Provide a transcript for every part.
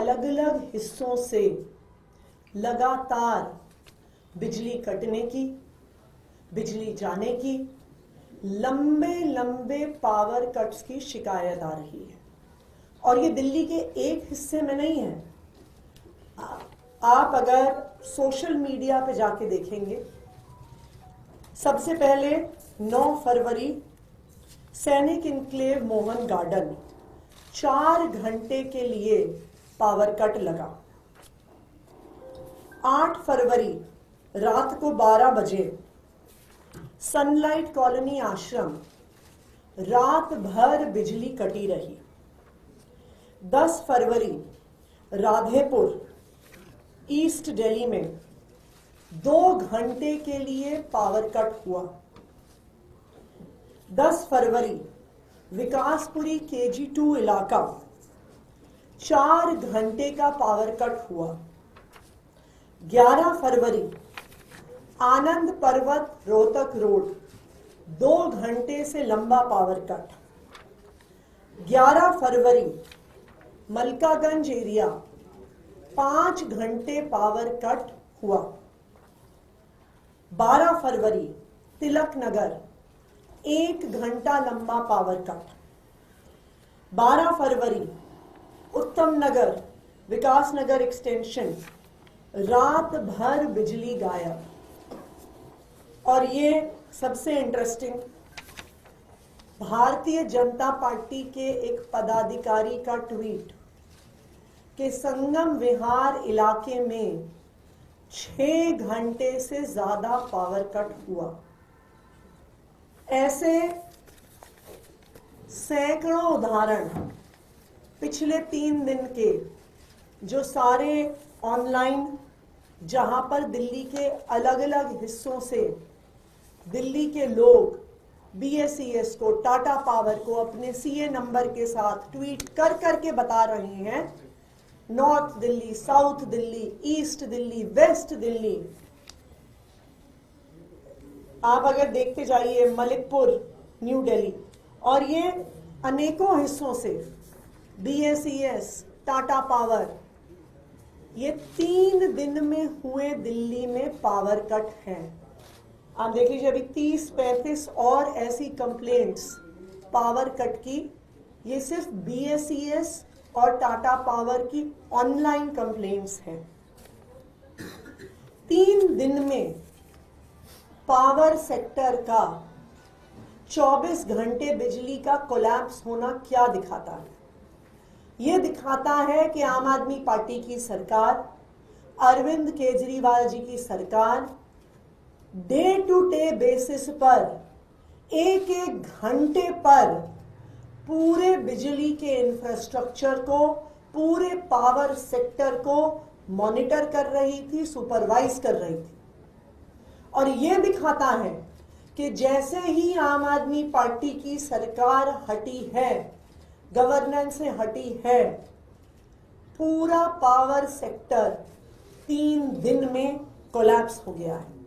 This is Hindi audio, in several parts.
अलग अलग हिस्सों से लगातार बिजली कटने की, बिजली जाने की, लंबे लंबे पावर कट्स की शिकायत आ रही है। और ये दिल्ली के एक हिस्से में नहीं है। आप अगर सोशल मीडिया पे जाके देखेंगे, सबसे पहले 9 फरवरी सैनिक इनक्लेव मोहन गार्डन 4 घंटे के लिए पावर कट लगा। 8 फरवरी रात को 12 बजे सनलाइट कॉलोनी आश्रम रात भर बिजली कटी रही। 10 फरवरी राधेपुर ईस्ट दिल्ली में 2 घंटे के लिए पावर कट हुआ। 10 फरवरी विकासपुरी KG2 इलाका 4 घंटे का पावर कट हुआ। 11 फरवरी आनंद पर्वत रोहतक रोड 2 घंटे से लंबा पावर कट। 11 फरवरी मलकागंज एरिया 5 घंटे पावर कट हुआ। 12 फरवरी तिलक नगर 1 घंटा लंबा पावर कट। 12 फरवरी उत्तम नगर विकास नगर एक्सटेंशन रात भर बिजली गायब। और ये सबसे इंटरेस्टिंग, भारतीय जनता पार्टी के एक पदाधिकारी का ट्वीट कि संगम विहार इलाके में 6 घंटे से ज्यादा पावर कट हुआ। ऐसे सैकड़ों उदाहरण पिछले 3 दिन के, जो सारे ऑनलाइन, जहां पर दिल्ली के अलग अलग हिस्सों से दिल्ली के लोग BSES को, टाटा पावर को अपने CA नंबर के साथ ट्वीट कर करके बता रहे हैं, north Delhi, south Delhi, east Delhi, west Delhi. आप अगर देखते जाइए मलिकपुर, न्यू दिल्ली, और ये अनेकों हिस्सों से BSES, टाटा पावर, ये 3 दिन में हुए दिल्ली में पावर कट हैं। आप देख लीजिए, अभी 30-35 और ऐसी कंप्लेंट्स पावर कट की। ये सिर्फ BSES और टाटा पावर की ऑनलाइन कंप्लेंट्स हैं। 3 दिन में पावर सेक्टर का 24 घंटे बिजली का कोलैप्स होना क्या दिखाता है? यह दिखाता है कि आम आदमी पार्टी की सरकार, अरविंद केजरीवाल जी की सरकार डे टू डे बेसिस पर एक एक घंटे पर पूरे बिजली के इंफ्रास्ट्रक्चर को, पूरे पावर सेक्टर को मॉनिटर कर रही थी, सुपरवाइज कर रही थी। और यह दिखाता है कि जैसे ही आम आदमी पार्टी की सरकार हटी है, गवर्नेंस से हटी है, पूरा पावर सेक्टर 3 दिन में कोलैप्स हो गया है।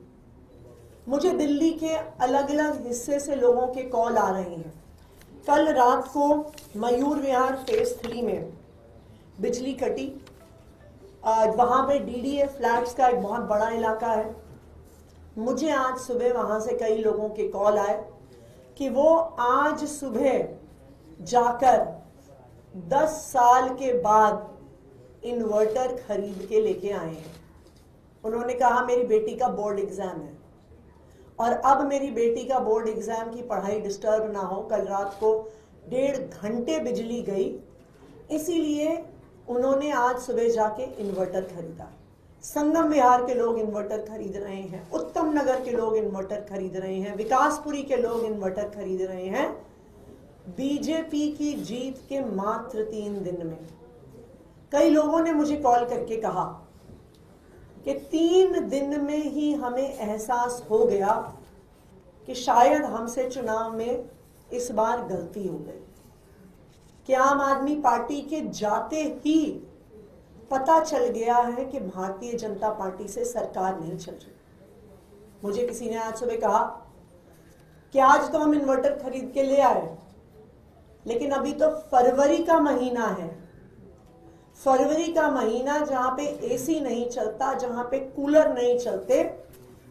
मुझे दिल्ली के अलग अलग हिस्से से लोगों के कॉल आ रहे हैं। कल रात को मयूर विहार फेज 3 में बिजली कटी। वहां पे DDA फ्लैट्स का एक बहुत बड़ा इलाका है। मुझे आज सुबह वहां से कई लोगों के कॉल आए कि वो आज सुबह जाकर 10 साल के बाद इन्वर्टर खरीद के लेके आए हैं। उन्होंने कहा मेरी बेटी का बोर्ड एग्जाम है और अब मेरी बेटी का बोर्ड एग्जाम की पढ़ाई डिस्टर्ब ना हो। कल रात को 1.5 घंटे बिजली गई, इसीलिए उन्होंने आज सुबह जाके इन्वर्टर खरीदा। संगम विहार के लोग इन्वर्टर खरीद रहे हैं, उत्तम नगर के लोग इन्वर्टर खरीद रहे हैं, विकासपुरी के लोग इन्वर्टर खरीद रहे हैं। बीजेपी की जीत के मात्र 3 दिन में कई लोगों ने मुझे कॉल करके कहा कि 3 दिन में ही हमें एहसास हो गया कि शायद हमसे चुनाव में इस बार गलती हो गई, कि आम आदमी पार्टी के जाते ही पता चल गया है कि भारतीय जनता पार्टी से सरकार नहीं चल रही। मुझे किसी ने आज सुबह कहा कि आज तो हम इन्वर्टर खरीद के ले आए, लेकिन अभी तो फरवरी का महीना है, फरवरी का महीना जहां पे एसी नहीं चलता, जहां पे कूलर नहीं चलते,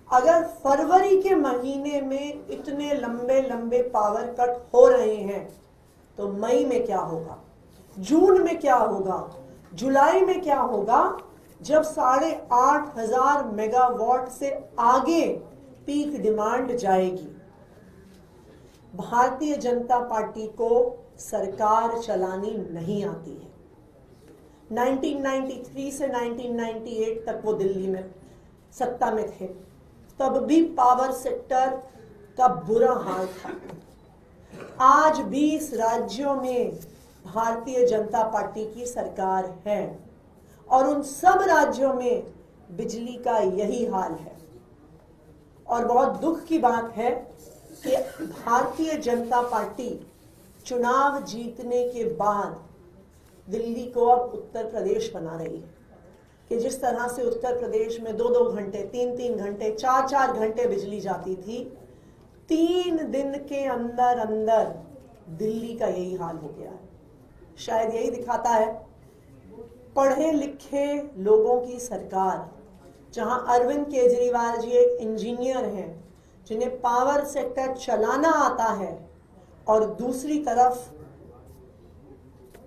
अगर फरवरी के महीने में इतने लंबे लंबे पावर कट हो रहे हैं तो मई में क्या होगा, जून में क्या होगा, जुलाई में क्या होगा, जब 8,500 मेगावाट से आगे पीक डिमांड जाएगी। भारतीय जनता पार्टी को सरकार चलानी नहीं आती है। 1993 से 1998 तक वो दिल्ली में सत्ता में थे, तब भी पावर सेक्टर का बुरा हाल था। आज 20 राज्यों में भारतीय जनता पार्टी की सरकार है और उन सब राज्यों में बिजली का यही हाल है। और बहुत दुख की बात है कि भारतीय जनता पार्टी चुनाव जीतने के बाद दिल्ली को अब उत्तर प्रदेश बना रही है कि जिस तरह से उत्तर प्रदेश में 2-2 घंटे, 3-3 घंटे, 4-4 घंटे बिजली जाती थी, 3 दिन के अंदर अंदर दिल्ली का यही हाल हो गया है। शायद यही दिखाता है पढ़े लिखे लोगों की सरकार, जहां अरविंद केजरीवाल जी एक इंजीनियर हैं जिन्हें पावर सेक्टर चलाना आता है, और दूसरी तरफ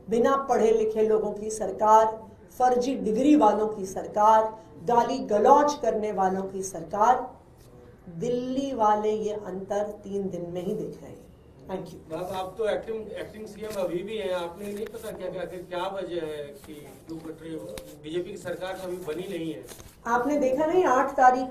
बिना पढ़े लिखे लोगों की सरकार, फर्जी डिग्री वालों की सरकार, गाली गलौज करने वालों की सरकार। दिल्ली वाले ये अंतर 3 दिन में ही देख रहे हैं। Thank you. आप तो एक्टिंग सीएम अभी भी हैं, आपने नहीं पता क्या वजह है कि बीजेपी की सरकार अभी बनी नहीं है? आपने देखा नहीं 8 तारीख